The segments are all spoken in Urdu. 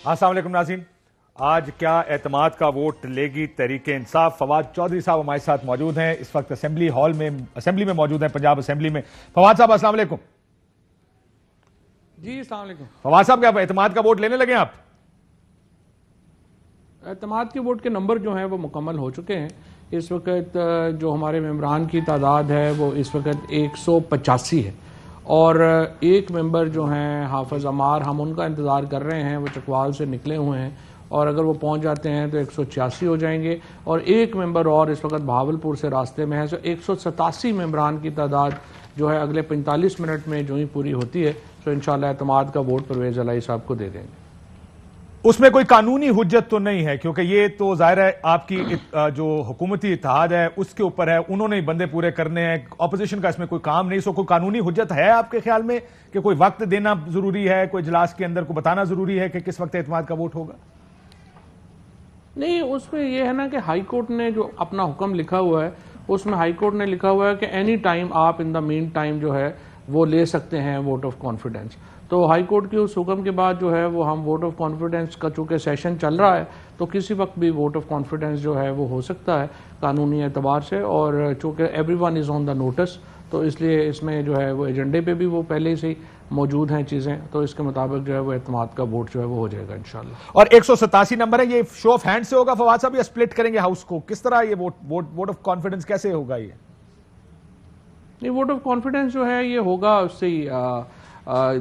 السلام علیکم ناظرین، آج کیا اعتماد کا ووٹ لے گی تحریک انصاف؟ فواد چودھری صاحب ہمارے ساتھ موجود ہیں، اس وقت اسمبلی میں موجود ہیں، پنجاب اسمبلی میں۔ فواد صاحب السلام علیکم۔ جی السلام علیکم۔ فواد صاحب کیا اعتماد کا ووٹ لینے لگے آپ؟ اعتماد کے ووٹ کے نمبر جو ہیں وہ مکمل ہو چکے ہیں۔ اس وقت جو ہمارے ممبران کی تعداد ہے وہ اس وقت 185 ہے، اور ایک ممبر جو ہیں حافظ عمار، ہم ان کا انتظار کر رہے ہیں، وہ چکوال سے نکلے ہوئے ہیں، اور اگر وہ پہنچ جاتے ہیں تو 186 ہو جائیں گے، اور ایک ممبر اور اس وقت بہاولپور سے راستے میں ہے، تو 187 ممبران کی تعداد جو ہے اگلے 45 منٹ میں جو ہی پوری ہوتی ہے تو انشاءاللہ اعتماد کا ووٹ پرویز الہی صاحب کو دے دیں گے۔ اس میں کوئی قانونی حجت تو نہیں ہے؟ کیونکہ یہ تو ظاہر ہے آپ کی جو حکومتی اتحاد ہے اس کے اوپر ہے، انہوں نے بندے پورے کرنے ہیں، اپوزیشن کا اس میں کوئی کام نہیں، سو کوئی قانونی حجت ہے آپ کے خیال میں کہ کوئی وقت دینا ضروری ہے، کوئی اجلاس کے اندر کو بتانا ضروری ہے کہ کس وقت اعتماد کا ووٹ ہوگا؟ نہیں، اس میں یہ ہے نا کہ ہائی کورٹ نے جو اپنا حکم لکھا ہوا ہے، اس میں ہائی کورٹ نے لکھا ہوا ہے کہ اینی ٹائم آپ ان دا مین ٹائم جو ہے وہ لے سکتے ہیں ووٹ آف کانفیڈنس۔ تو ہائی کورٹ کے اس حکم کے بعد جو ہے وہ ہم ووٹ آف کانفیڈنس کا چونکہ سیشن چل رہا ہے تو کسی وقت بھی ووٹ آف کانفیڈنس جو ہے وہ ہو سکتا ہے قانونی اعتبار سے، اور چونکہ everyone is on the notice, تو اس لیے اس میں جو ہے وہ ایجنڈے پہ بھی وہ پہلے سے ہی موجود ہیں چیزیں، تو اس کے مطابق جو ہے وہ اعتماد کا ووٹ جو ہے وہ ہو جائے گا انشاءاللہ۔ اور 187 نمبر ہے، یہ شو آف ہینڈ سے ہوگا فواد صاحب یا سپلٹ کریں گے ہاؤس کو؟ کس طرح یہ ووٹ آف کانفیڈنس کیسے ہوگا؟ یہ ووٹ آف کانفیڈنس جو ہے یہ ہوگا اس سے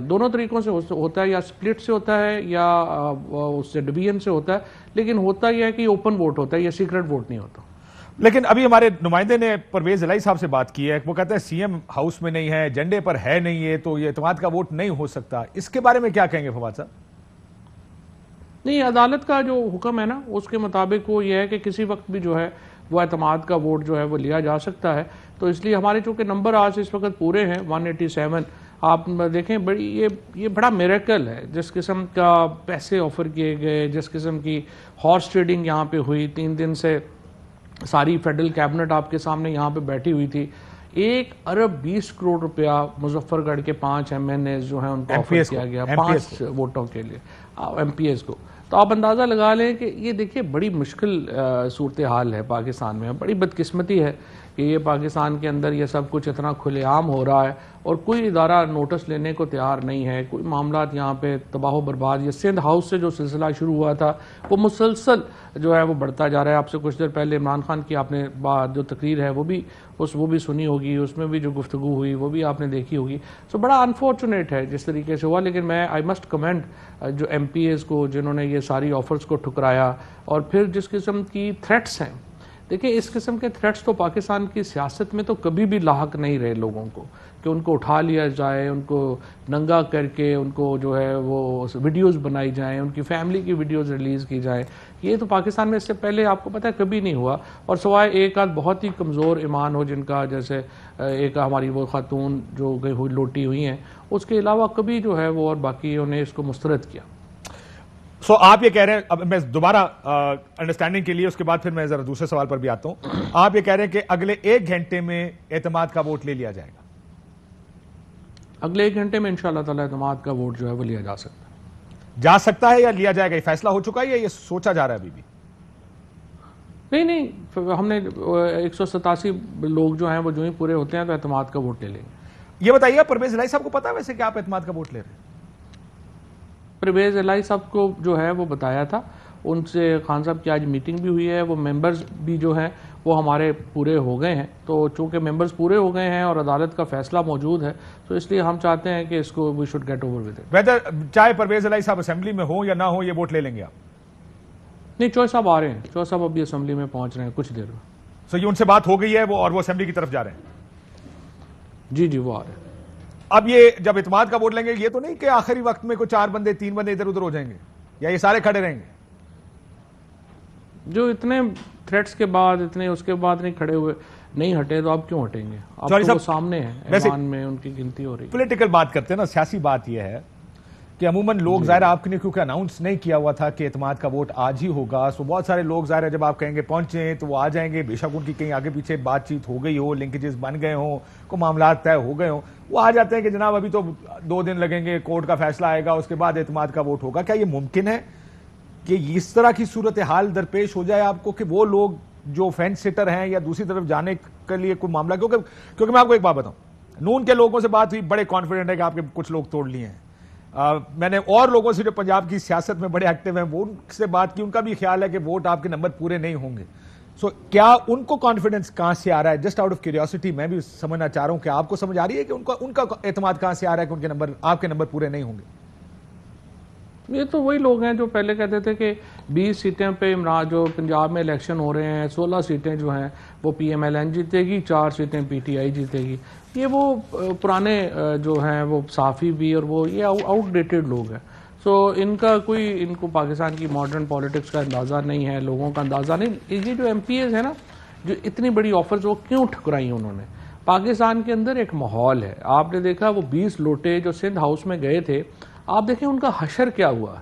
دونوں طریقوں سے ہوتا ہے، یا سپلٹ سے ہوتا ہے یا اس سے ڈویژن سے ہوتا ہے، لیکن ہوتا یہ ہے کہ اوپن ووٹ ہوتا ہے، یہ سیکرٹ ووٹ نہیں ہوتا۔ لیکن ابھی ہمارے نمائندے نے پرویز الہی صاحب سے بات کی ہے، وہ کہتے ہیں سی ایم ہاؤس میں نہیں ہے، ایجنڈے پر ہے نہیں ہے، تو یہ اعتماد کا ووٹ نہیں ہو سکتا۔ اس کے بارے میں کیا کہیں گے فواد صاحب؟ نہیں، عدالت کا جو حکم ہے نا اس کے مطابق وہ یہ ہے کہ کسی وقت بھی جو ہے وہ اعتماد کا ووٹ جو ہے وہ لیا جا سکتا ہے، تو اس لیے ہمارے چونکہ نمبر آج اس وقت پورے ہیں 187۔ آپ دیکھیں یہ بڑا میریکل ہے، جس قسم کا پیسے آفر کیے گئے، جس قسم کی ہارس ٹریڈنگ یہاں پہ ہوئی، 3 دن سے ساری فیڈرل کیبنٹ آپ کے سامنے یہاں پہ بیٹھی ہوئی تھی، 1 ارب 20 کروڑ روپیہ مظفر گڑھ کے 5 MNAs جو ہیں ان کو آفر کیا گیا 5 ووٹوں کے لیے، MPs کو۔ تو آپ اندازہ لگا لیں کہ یہ دیکھیے بڑی مشکل صورتحال ہے پاکستان میں، بڑی بدقسمتی ہے کہ یہ پاکستان کے اندر یہ سب کچھ اتنا کھلے عام ہو رہا ہے اور کوئی ادارہ نوٹس لینے کو تیار نہیں ہے، کوئی معاملات یہاں پہ تباہ و برباد۔ یہ سندھ ہاؤس سے جو سلسلہ شروع ہوا تھا وہ مسلسل جو ہے وہ بڑھتا جا رہا ہے۔ آپ سے کچھ دیر پہلے عمران خان کی آپ نے جو تقریر ہے وہ بھی سنی ہوگی، اس میں بھی جو گفتگو ہوئی وہ بھی آپ نے دیکھی ہوگی۔ سو بڑا انفارچونیٹ ہے جس طریقے سے ہوا، لیکن میں آئی مسٹ کمنڈ جو MPs کو جنہوں نے یہ ساری آفرز کو ٹھکرایا، اور پھر جس قسم کی تھریٹس ہیں، دیکھیں اس قسم کے تھریٹس تو پاکستان کی سیاست میں تو کبھی بھی لاحق نہیں رہے لوگوں کو، کہ ان کو اٹھا لیا جائے، ان کو ننگا کر کے ان کو جو ہے وہ ویڈیوز بنائی جائیں، ان کی فیملی کی ویڈیوز ریلیز کی جائیں، یہ تو پاکستان میں اس سے پہلے آپ کو پتہ ہے کبھی نہیں ہوا، اور سوائے ایک آدھ بہت ہی کمزور ایمان ہو جن کا، جیسے ایک ہماری وہ خاتون جو گئی ہوئی لوٹی ہوئی ہیں، اس کے علاوہ کبھی جو ہے وہ اور باقیوں نے اس کو مسترد کیا۔ سو آپ یہ کہہ رہے ہیں، اب میں دوبارہ انڈرسٹینڈنگ کے لیے اس کے بعد پھر میں ذرا دوسرے سوال پر بھی آتا ہوں، آپ یہ کہہ رہے ہیں کہ اگلے 1 گھنٹے میں اعتماد کا ووٹ لے لیا جائے گا؟ اگلے 1 گھنٹے میں انشاءاللہ تعالی اعتماد کا ووٹ جو ہے وہ لیا جا سکتا ہے یا لیا جائے گا؟ یہ فیصلہ ہو چکا ہے یا یہ سوچا جا رہا ہے ابھی بھی؟ نہیں، ہم نے 187 لوگ جو ہیں وہ جو ہی پورے ہوتے ہیں تو اعتماد کا ووٹ لے لیں گے۔ یہ بتائیے پرویز الہی صاحب کو پتا ہے ویسے کہ آپ اعتماد کا ووٹ لے رہے ہیں؟ پرویز الہی صاحب کو جو ہے وہ بتایا تھا، ان سے خان صاحب کی آج میٹنگ بھی ہوئی ہے، وہ ممبرز بھی جو ہیں وہ ہمارے پورے ہو گئے ہیں، تو چونکہ ممبرز پورے ہو گئے ہیں اور عدالت کا فیصلہ موجود ہے تو اس لیے ہم چاہتے ہیں کہ اس کو we should get over with it. Whether چاہے پرویز الہی صاحب اسمبلی میں ہوں یا نہ ہوں، یہ ووٹ لے لیں گے آپ؟ نہیں، چوہے صاحب آ رہے ہیں، چوہے صاحب ابھی اسمبلی میں پہنچ رہے ہیں کچھ دیر میں۔ سو یہ ان سے بات ہو گئی ہے اور وہ اسمبلی کی طرف جا رہے ہیں؟ جی وہ آ رہے ہیں۔ اب یہ جب اعتماد کا ووٹ لیں گے، یہ تو نہیں کہ آخری وقت میں کوئی 4 بندے 3 بندے ادھر ادھر ہو جائیں گے، یا یہ سارے کھڑے رہیں گے؟ جو اتنے تھریٹس کے بعد اتنے اس کے بعد نہیں کھڑے ہوئے، نہیں ہٹے تو آپ کیوں ہٹیں گے؟ آپ تو وہ سامنے ہیں، ایوان میں ان کی گنتی ہو رہی ہے۔ پولیٹیکل بات کرتے ہیں نا، سیاسی بات یہ ہے کہ عموماً لوگ ظاہر آپ کے لیے کیونکہ اناؤنس نہیں کیا ہوا تھا کہ اعتماد کا ووٹ آج ہی ہوگا، سو بہت سارے لوگ ظاہر ہے جب آپ کہیں گے پہنچیں تو وہ آ جائیں گے، بے شک ان کی کہیں آگے پیچھے بات چیت ہو گئی ہو، لنکیجز بن گئے ہوں، کوئی معاملات طے ہو گئے ہوں، وہ آ جاتے ہیں کہ جناب ابھی تو 2 دن لگیں گے، کورٹ کا فیصلہ آئے گا، اس کے بعد اعتماد کا ووٹ ہوگا۔ کیا یہ ممکن ہے کہ اس طرح کی صورتحال درپیش ہو جائے آپ کو کہ وہ لوگ جو فینس سٹر ہیں یا دوسری طرف جانے کے لیے کوئی معاملہ, کیونکہ میں آپ کو ایک بات بتاؤں, نون کے لوگوں سے بات ہوئی, بڑے کانفیڈنٹ ہے کہ آپ کے کچھ لوگ توڑ لیے ہیں. میں نے اور لوگوں سے جو پنجاب کی سیاست میں بڑے ایکٹیو ہیں وہ ان سے بات کی, ان کا بھی خیال ہے کہ ووٹ آپ کے نمبر پورے نہیں ہوں گے. سو کیا ان کو کانفیڈنس کہاں سے آ رہا ہے؟ جسٹ آؤٹ آف کیوریوسٹی میں بھی سمجھنا چاہ رہا ہوں کہ آپ کو سمجھ آ رہی ہے کہ ان کا اعتماد کہاں سے آ رہا ہے کہ ان کے نمبر, آپ کے نمبر پورے نہیں ہوں گے؟ یہ تو وہی لوگ ہیں جو پہلے کہتے تھے کہ 20 سیٹیں پہ جو پنجاب میں الیکشن ہو رہے ہیں, 16 سیٹیں جو ہیں وہ پی ایم ایل این جیتے گی, 4 سیٹیں پی ٹی آئی جیتے گی. یہ وہ پرانے جو ہیں وہ صافی بھی اور وہ یہ آؤٹ ڈیٹڈ لوگ ہیں. سو ان کو پاکستان کی ماڈرن پالیٹکس کا اندازہ نہیں ہے, لوگوں کا اندازہ نہیں. یہ جو ایم پی ایز ہیں نا, جو اتنی بڑی آفرز وہ کیوں ٹھکرائی انہوں نے؟ پاکستان کے اندر ایک ماحول ہے. آپ نے دیکھا وہ 20 لوٹے جو سندھ ہاؤس میں گئے تھے, آپ دیکھیں ان کا حشر کیا ہوا.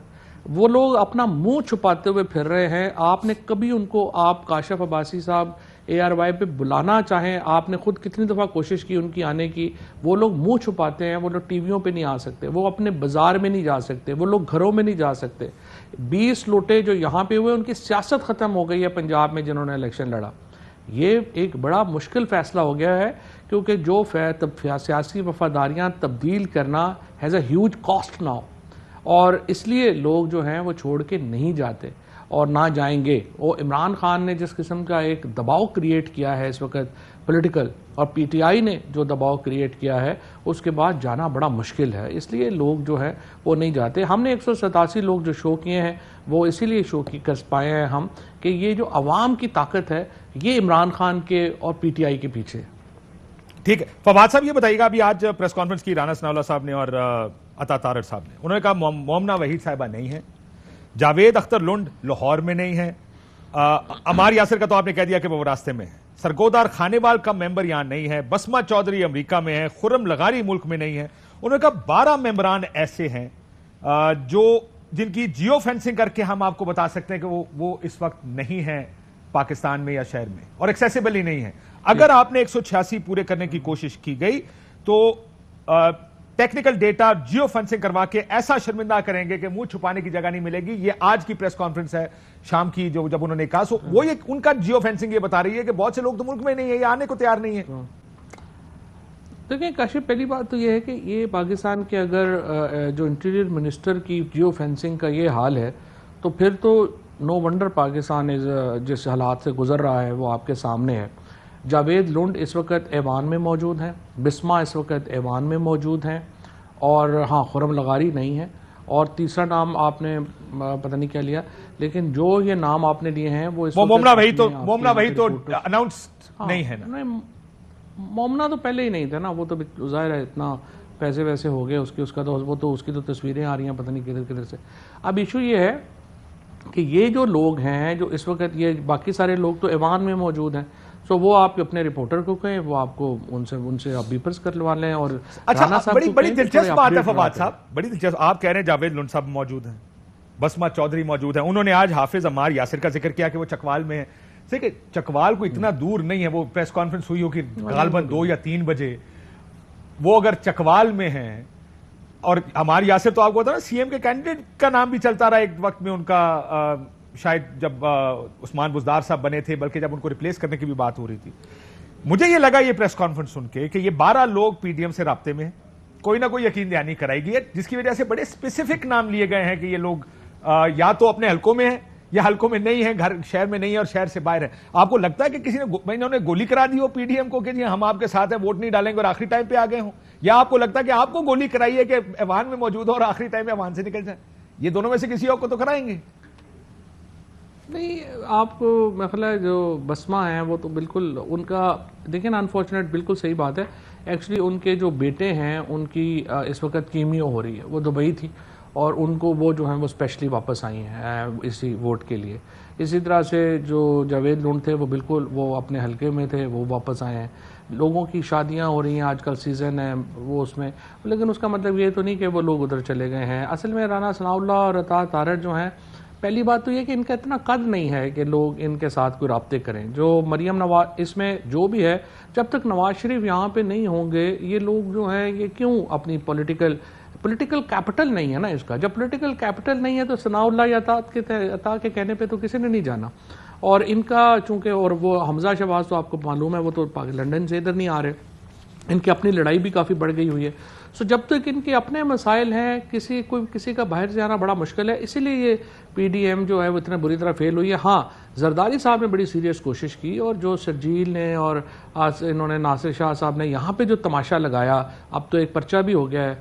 وہ لوگ اپنا منہ چھپاتے ہوئے پھر رہے ہیں. آپ نے کبھی ان کو, آپ کاشف عباسی صاحب اے آر وائی پہ بلانا چاہیں, آپ نے خود کتنی دفعہ کوشش کی ان کی آنے کی, وہ لوگ منہ چھپاتے ہیں. وہ لوگ ٹی ویوں پہ نہیں آ سکتے, وہ اپنے بازار میں نہیں جا سکتے, وہ لوگ گھروں میں نہیں جا سکتے. 20 لوٹے جو یہاں پہ ہوئے, ان کی سیاست ختم ہو گئی ہے پنجاب میں جنہوں نے الیکشن لڑا. یہ ایک بڑا مشکل فیصلہ ہو گیا ہے, کیونکہ جو سیاسی وفاداریاں تبدیل کرنا has a huge cost now, اور اس لیے لوگ جو ہیں وہ چھوڑ کے نہیں جاتے اور نہ جائیں گے. وہ عمران خان نے جس قسم کا ایک دباؤ کریٹ کیا ہے اس وقت پولیٹیکل, اور پی ٹی آئی نے جو دباؤ کریٹ کیا ہے, اس کے بعد جانا بڑا مشکل ہے. اس لیے لوگ جو ہے وہ نہیں جاتے. ہم نے 187 لوگ جو شو کیے ہیں وہ اسی لیے شو کر پائے ہیں ہم, کہ یہ جو عوام کی طاقت ہے یہ عمران خان کے اور پی ٹی آئی کے پیچھے. ٹھیک ہے فواد صاحب, یہ بتائیے گا, ابھی آج پریس کانفرنس کی رانا ثناءاللہ صاحب نے اور عطا تارڑ صاحب نے, انہوں نے کہا مومنہ وحید صاحبہ نہیں ہیں, جاوید اختر لنڈ لاہور میں نہیں ہے, عمار یاسر کا تو آپ نے کہہ دیا کہ وہ راستے میں ہے, سرگودار خانیوال کا ممبر یہاں نہیں ہے, بسمہ چودھری امریکہ میں ہے, خرم لغاری ملک میں نہیں ہے. انہوں نے کہا 12 ممبران ایسے ہیں جن کی جیو فینسنگ کر کے ہم آپ کو بتا سکتے ہیں کہ وہ اس وقت نہیں ہیں پاکستان میں یا شہر میں, اور ایکسیسیبل ہی نہیں ہے. اگر آپ نے 186 پورے کرنے کی کوشش کی گئی تو ٹیکنیکل ڈیٹا جیو فینسنگ کروا کے ایسا شرمندہ کریں گے کہ منہ چھپانے کی جگہ نہیں ملے گی. یہ آج کی پریس کانفرنس ہے شام کی, جب انہوں نے کہا, سو وہ ان کا جیو فینسنگ یہ بتا رہی ہے کہ بہت سے لوگ تو ملک میں نہیں ہیں, یہ آنے کو تیار نہیں ہے. دیکھیں کاشف, پہلی بات تو یہ ہے کہ یہ پاکستان کے اگر جو انٹیریئر منسٹر کی جیو فینسنگ کا یہ حال ہے, تو پھر تو نو ونڈر پاکستان جس حالات سے گزر رہا ہے وہ آپ کے سامنے ہے. جاوید لنڈ اس وقت ایوان میں موجود ہیں, بسمہ اس وقت ایوان میں موجود ہیں, اور ہاں خرم لغاری نہیں ہے, اور تیسرا نام آپ نے پتہ نہیں کیا لیا, لیکن جو یہ نام آپ نے لیے ہیں وہ مومنہ وحید تو اناؤنس نہیں ہے نا. مومنہ تو پہلے ہی نہیں تھا نا, وہ تو ظاہر ہے اتنا پیسے ویسے ہو گئے اس کی تو تصویریں آ رہی ہیں پتہ نہیں کدھر کدھر سے. اب ایشو یہ ہے کہ یہ جو لوگ ہیں جو اس وقت, یہ باقی سارے لوگ تو ایوان میں موجود ہیں, تو وہ آپ اپنے رپورٹر کو کہیں, وہ آپ کو ان سے آپ بیپرز کروا لیں. اور اچھا, بڑی دلچسپ بات ہے فواد صاحب, بڑی دلچسپ. آپ کہہ رہے ہیں جاوید لنڈ صاحب موجود ہیں, بسمہ چودھری موجود ہیں, انہوں نے آج حافظ عمار یاسر کا ذکر کیا کہ وہ چکوال میں ہیں. دیکھیں چکوال کو اتنا دور نہیں ہے, وہ پریس کانفرنس ہوئی ہوگی غالباً 2 یا 3 بجے, وہ اگر چکوال میں ہیں, اور عمار یاسر تو آپ کو پتا نا سی ایم کے کینڈیڈیٹ کا نام بھی چلتا رہا ایک وقت میں ان کا, شاید جب عثمان بزدار صاحب بنے تھے, بلکہ جب ان کو ریپلیس کرنے کی بھی بات ہو رہی تھی. مجھے یہ لگا یہ پریس کانفرنس سن کے کہ یہ 12 لوگ پی ڈی ایم سے رابطے میں ہیں, کوئی نہ کوئی یقین دہانی کرائی گئی ہے, جس کی وجہ سے بڑے اسپیسیفک نام لیے گئے ہیں کہ یہ لوگ یا تو اپنے حلقوں میں ہیں یا حلقوں میں نہیں ہیں, گھر شہر میں نہیں ہے اور شہر سے باہر ہے. آپ کو لگتا ہے کہ کسی نے انہوں نے گولی کرا دی ہو پی ڈی ایم کو کہ جی ہم آپ کے ساتھ ہیں, ووٹ نہیں ڈالیں گے, اور آخری ٹائم پہ آ گئے ہوں, یا آپ کو لگتا ہے کہ آپ کو گولی کرائی ہے کہ ایوان میں موجود ہو اور آخری ٹائم پہ ایوان سے نکل جائیں؟ یہ دونوں میں سے کسی اور کو تو کرائیں گے نہیں. آپ کو مثلا جو بسمہ ہیں وہ تو بالکل ان کا, دیکھیں نا انفارچونیٹ, بالکل صحیح بات ہے. ایکچولی ان کے جو بیٹے ہیں ان کی اس وقت کیمیو ہو رہی ہے, وہ دبئی تھی, اور ان کو وہ جو ہیں وہ اسپیشلی واپس آئی ہیں اسی ووٹ کے لیے. اسی طرح سے جو جاوید لنڈ تھے وہ بالکل وہ اپنے حلقے میں تھے, وہ واپس آئے ہیں. لوگوں کی شادیاں ہو رہی ہیں, آج کل سیزن ہے وہ اس میں, لیکن اس کا مطلب یہ تو نہیں کہ وہ لوگ ادھر چلے گئے ہیں. اصل میں رانا ثناءاللہ اور عطا تارڑ جو ہیں, پہلی بات تو یہ کہ ان کا اتنا قد نہیں ہے کہ لوگ ان کے ساتھ کوئی رابطے کریں. جو مریم نواز, اس میں جو بھی ہے, جب تک نواز شریف یہاں پہ نہیں ہوں گے, یہ لوگ جو ہیں یہ کیوں اپنی پولیٹیکل پولیٹیکل کیپٹل نہیں ہے نا اس کا. جب پولیٹیکل کیپٹل نہیں ہے تو ثناء اللہ عطا کے کہنے پہ تو کسی نے نہیں جانا. اور ان کا چونکہ اور وہ حمزہ شہباز تو آپ کو معلوم ہے وہ تو لنڈن سے ادھر نہیں آ رہے, ان کی اپنی لڑائی بھی کافی بڑھ گئی ہوئی ہے. سو جب تک ان کے اپنے مسائل ہیں کسی کا باہر سے آنا بڑا مشکل ہے. اسی لیے یہ پی ڈی ایم جو ہے وہ اتنا بری طرح فیل ہوئی ہے. ہاں زرداری صاحب نے بڑی سیریس کوشش کی, اور جو شرجیل نے اور انہوں نے ناصر شاہ صاحب نے یہاں پہ جو تماشا لگایا, اب تو ایک پرچہ بھی ہو گیا ہے.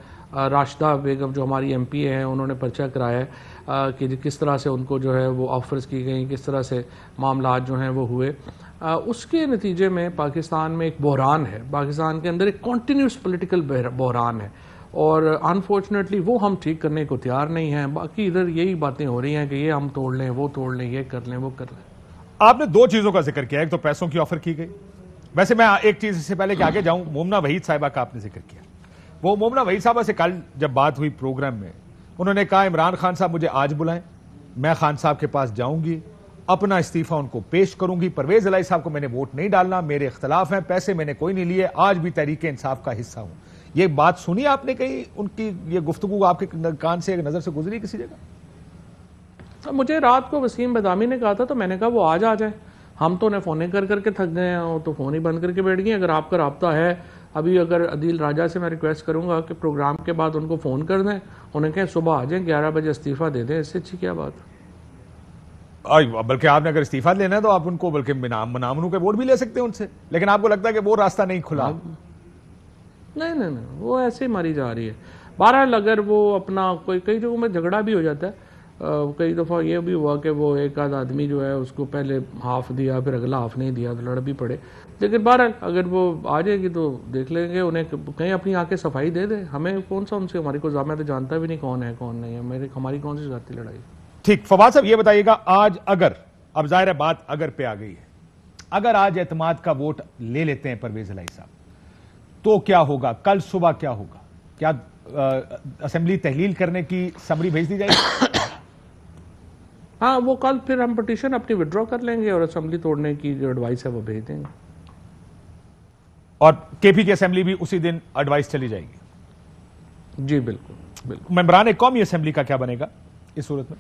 راشدہ بیگم جو ہماری ایم پی ہیں انہوں نے پرچہ کرایا ہے کہ کس طرح سے ان کو جو ہے وہ آفرز کی گئیں, کس طرح سے معاملات جو ہیں وہ ہوئے. اس کے نتیجے میں پاکستان میں ایک بحران ہے, پاکستان کے اندر ایک کنٹینیوس پولیٹیکل بحران ہے, اور انفارچونیٹلی وہ ہم ٹھیک کرنے کو تیار نہیں ہیں. باقی ادھر یہی باتیں ہو رہی ہیں کہ یہ ہم توڑ لیں, وہ توڑ لیں, یہ کر لیں, وہ کر لیں. آپ نے دو چیزوں کا ذکر کیا, ایک تو پیسوں کی آفر کی گئی. ویسے میں ایک چیز سے پہلے کہ آگے جاؤں, مومنہ وحید صاحبہ کا آپ نے ذکر کیا. وہ مومنہ وحید صاحبہ سے کل جب بات ہوئی پروگرام میں, انہوں نے کہا عمران خان صاحب مجھے آج بلائیں, میں خان صاحب کے پاس جاؤں گی, اپنا استعفیٰ ان کو پیش کروں گی. پرویز الہی صاحب کو میں نے ووٹ نہیں ڈالنا, میرے اختلاف ہیں, پیسے میں نے کوئی نہیں لیے, آج بھی تحریک انصاف کا حصہ ہوں. یہ بات سنی آپ نے کہیں, ان کی یہ گفتگو آپ کے کان سے نظر سے گزری کسی جگہ؟ مجھے رات کو وسیم بدامی نے کہا تھا تو میں نے کہا وہ آج آ جائیں. ہم تو انہیں فونیں کر کے تھک گئے ہیں, تو فون ہی بند کر کے بیٹھ گئے. اگر آپ کا رابطہ ہے, ابھی اگر عدیل راجہ سے میں ریکویسٹ کروں گا کہ پروگرام کے بعد ان کو فون کر دیں, انہیں کہیں صبح آ جائیں 11 بجے استعفیٰ دے دیں, اس سے اچھی کیا بات. بلکہ آپ نے اگر استعفیٰ لینا ہے تو آپ ان کو بلکہ منامنوں کے ووٹ بھی لے سکتے ہیں ان سے, لیکن آپ کو لگتا ہے کہ وہ راستہ نہیں کھلا؟ نہیں, وہ ایسے ہی ماری جا رہی ہے. بہرحال اگر وہ اپنا کئی جگہوں میں جھگڑا بھی ہو جاتا ہے, کئی دفعہ یہ بھی ہوا کہ وہ ایک آدھ آدمی جو ہے اس کو پہلے ہاف دیا, پھر اگلا ہاف نہیں دیا, تو لڑ بھی پڑے. لیکن بہرحال اگر وہ آ جائے گی تو دیکھ لیں گے, انہیں کہیں اپنی آ کے صفائی دے دیں. ہمیں کون سا ان سے, ہماری کو میں تو جانتا بھی نہیں کون ہے کون نہیں ہے, ہماری کون سی ذاتی لڑائی. ٹھیک, فواد صاحب یہ بتائیے گا, آج اگر, اب ظاہر ہے بات اگر پہ آ گئی ہے, اگر آج اعتماد کا ووٹ لے لیتے ہیں پرویز الہی صاحب, تو کیا ہوگا؟ کل صبح کیا ہوگا؟ کیا اسمبلی تحلیل کرنے کی سمری بھیج دی جائے گی؟ ہاں, وہ کل پھر ہم پٹیشن اپنی وڈرا کر لیں گے اور اسمبلی توڑنے کی جو ایڈوائس ہے وہ بھیج دیں گے. اور کے پی کی اسمبلی بھی اسی دن ایڈوائس چلی جائے گی؟ جی بالکل. ممبران قومی اسمبلی کا کیا بنے گا اس صورت میں؟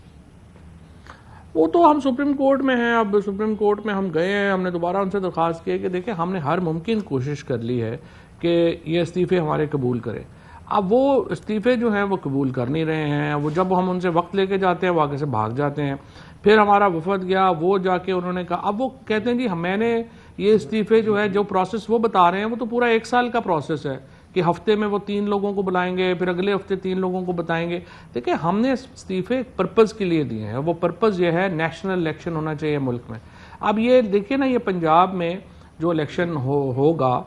وہ تو ہم سپریم کورٹ میں ہیں, اب سپریم کورٹ میں ہم گئے ہیں, ہم نے دوبارہ ان سے درخواست کی ہے کہ دیکھیں ہم نے ہر ممکن کوشش کر لی ہے کہ یہ استعفے ہمارے قبول کریں. اب وہ استعفے جو ہیں وہ قبول کر نہیں رہے ہیں. وہ جب ہم ان سے وقت لے کے جاتے ہیں وہ آگے سے بھاگ جاتے ہیں. پھر ہمارا وفد گیا, وہ جا کے انہوں نے کہا, اب وہ کہتے ہیں جی میں نے یہ استعفے جو ہے جو پروسیس وہ بتا رہے ہیں وہ تو پورا 1 سال کا پروسیس ہے کہ ہفتے میں وہ 3 لوگوں کو بلائیں گے, پھر اگلے ہفتے 3 لوگوں کو بتائیں گے. دیکھیں ہم نے استعفے پرپز کے لیے دیے ہیں, وہ پرپز یہ ہے نیشنل الیکشن ہونا چاہیے ملک میں. اب یہ دیکھیں نا, یہ پنجاب میں جو الیکشن ہوگا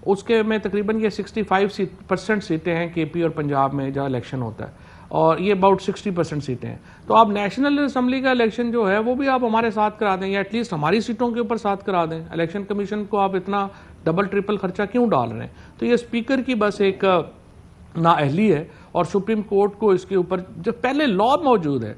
اس کے میں تقریباً یہ 65% سیٹیں ہیں کے پی اور پنجاب میں جہاں الیکشن ہوتا ہے, اور یہ about 60% سیٹیں ہیں. تو آپ نیشنل اسمبلی کا الیکشن جو ہے وہ بھی آپ ہمارے ساتھ کرا دیں, یا ایٹ لیسٹ ہماری سیٹوں کے اوپر ساتھ کرا دیں. الیکشن کمیشن کو آپ اتنا ڈبل ٹرپل خرچہ کیوں ڈال رہے ہیں؟ تو یہ اسپیکر کی بس ایک نااہلی ہے, اور سپریم کورٹ کو اس کے اوپر جو پہلے لا موجود ہے,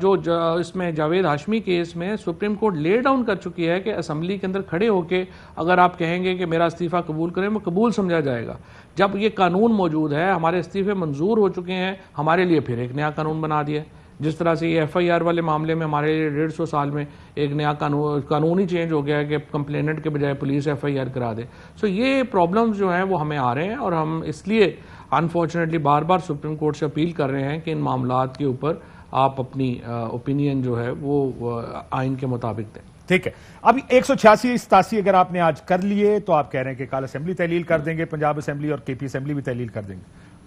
جو اس میں جاوید ہاشمی کیس میں سپریم کورٹ لے ڈاؤن کر چکی ہے کہ اسمبلی کے اندر کھڑے ہو کے اگر آپ کہیں گے کہ میرا استعفیٰ قبول کریں, وہ قبول سمجھا جائے گا. جب یہ قانون موجود ہے, ہمارے استعفے منظور ہو چکے ہیں, ہمارے لیے پھر ایک نیا قانون بنا دیا. جس طرح سے یہ ایف آئی آر والے معاملے میں ہمارے 150 سال میں ایک نیا قانون ہی چینج ہو گیا ہے کہ کمپلیننٹ کے بجائے پولیس ایف آئی آر کرا دے. سو یہ پرابلمز جو ہیں وہ ہمیں آ رہے ہیں, اور ہم اس لیے انفارچونیٹلی بار بار سپریم کورٹ سے اپیل کر رہے ہیں کہ ان معاملات کے اوپر آپ اپنی اوپینین جو ہے وہ آئین کے مطابق دیں. ٹھیک ہے, اب 186-87 اگر آپ نے آج کر لیے تو آپ کہہ رہے ہیں کہ کل اسمبلی تحلیل کر دیں گے, پنجاب اسمبلی اور کے پی اسمبلی بھی تحلیل کر دیں گے.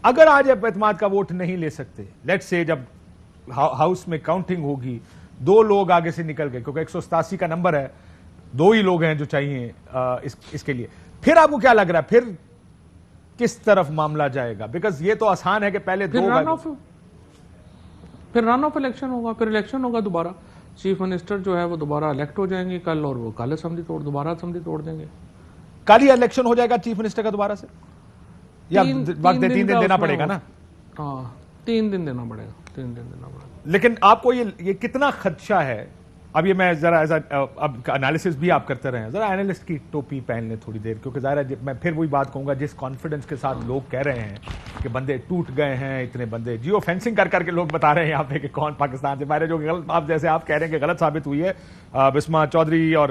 اگر آج آپ اعتماد کا ووٹ نہیں لے سکتے, لیٹ سے جب ہاؤس میں کاؤنٹنگ ہوگی 2 لوگ آگے سے نکل گئے, کیونکہ 187 کا نمبر ہے, 2 ہی لوگ ہیں جو چاہیے اس کے لیے, پھر آپ کو کیا لگ رہا ہے پھر کس طرف معاملہ جائے گا؟ بیکاز یہ تو آسان ہے کہ پہلے پھر رن آف الیکشن ہوگا, پھر الیکشن ہوگا دوبارہ. چیف منسٹر جو ہے وہ دوبارہ الیکٹ ہو جائیں گے کل, اور وہ کل اسمبلی دوبارہ اسمبلی توڑ دیں گے. کل ہی الیکشن ہو جائے گا چیف منسٹر کا دوبارہ سے, یا وقت 3 دن دینا پڑے گا نا؟ ہاں 3 دن دینا پڑے گا, 3 دن دینا پڑے گا. لیکن آپ کو یہ کتنا خدشہ ہے اب یہ میں ذرا اب انالیسس بھی آپ کرتے رہے ہیں, ذرا اینالسٹ کی ٹوپی پہن لیں تھوڑی دیر, کیونکہ ظاہر ہے میں پھر وہی بات کہوں گا, جس کانفیڈنس کے ساتھ لوگ کہہ رہے ہیں کہ بندے ٹوٹ گئے ہیں, اتنے بندے جیو فینسنگ کر کے لوگ بتا رہے ہیں یہاں پہ کہ کون پاکستان سے باہر ہے, جو کہ غلط, آپ جیسے آپ کہہ رہے ہیں کہ غلط ثابت ہوئی ہے. بسما چودھری اور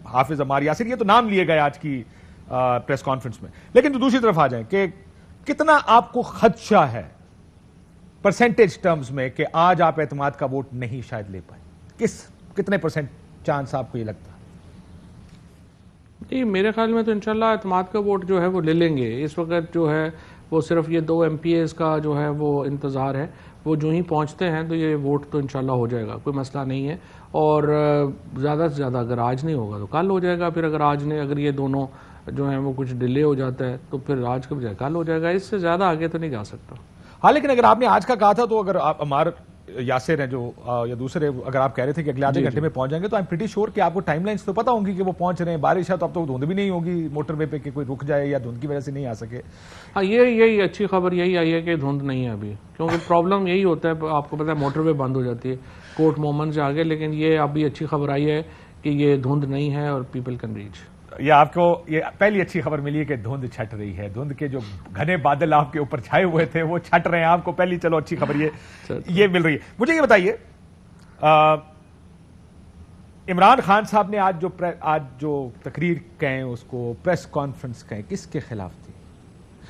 حافظ عمار یاسر, یہ تو نام لیے گئے آج کی پریس کانفرنس میں. لیکن تو دوسری طرف آ جائیں کہ کتنا آپ کو خدشہ ہے پرسنٹیج ٹرمز میں کہ آج آپ اعتماد کا ووٹ نہیں شاید لے پائے, کتنے پرسنٹ چانس آپ کو یہ لگتا ہے؟ جی میرے خیال میں تو انشاءاللہ اعتماد کا ووٹ جو ہے وہ لے لیں گے. اس وقت جو ہے وہ صرف یہ 2 MPAs کا جو ہے وہ انتظار ہے, وہ جو ہی پہنچتے ہیں تو یہ ووٹ تو انشاءاللہ ہو جائے گا, کوئی مسئلہ نہیں ہے. اور زیادہ سے زیادہ اگر آج نہیں ہوگا تو کل ہو جائے گا, پھر اگر یہ دونوں جو ہیں وہ کچھ ڈیلے ہو جاتا ہے تو پھر آج کا بجائے کل ہو جائے گا, اس سے زیادہ آگے تو نہیں جا سکتا. ہاں لیکن اگر آپ نے آج کا کہا تھا تو اگر آپ عمار یاسر ہیں جو یا دوسرے, اگر آپ کہہ رہے تھے کہ اگلے آدھے گھنٹے میں پہنچ جائیں گے, تو آئی ایم پریٹی شیور کہ آپ کو ٹائم لائنس تو پتا ہوں گی کہ وہ پہنچ رہے ہیں. بارش ہے تو اب تو دھند بھی نہیں ہوگی موٹر وے پہ کہ کوئی رک جائے یا دھند کی وجہ سے نہیں آ سکے. ہاں یہی اچھی خبر یہی آئی ہے کہ دھند نہیں ہے ابھی, کیونکہ پرابلم یہی ہوتا ہے, آپ کو پتا ہے موٹر وے بند ہو جاتی ہے کوٹ مومن سے آگے, لیکن یہ ابھی اچھی خبر آئی ہے کہ یہ دھند نہیں ہے اور پیپل کین ریچ. یہ آپ کو یہ پہلی اچھی خبر ملی ہے کہ دھند چھٹ رہی ہے, دھند کے جو گھنے بادل آپ کے اوپر چھائے ہوئے تھے وہ چھٹ رہے ہیں, آپ کو پہلی چلو اچھی خبر یہ مل رہی ہے. مجھے یہ بتائیے, عمران خان صاحب نے آج جو تقریر کہیں اس کو پریس کانفرنس کہیں, کس کے خلاف تھی؟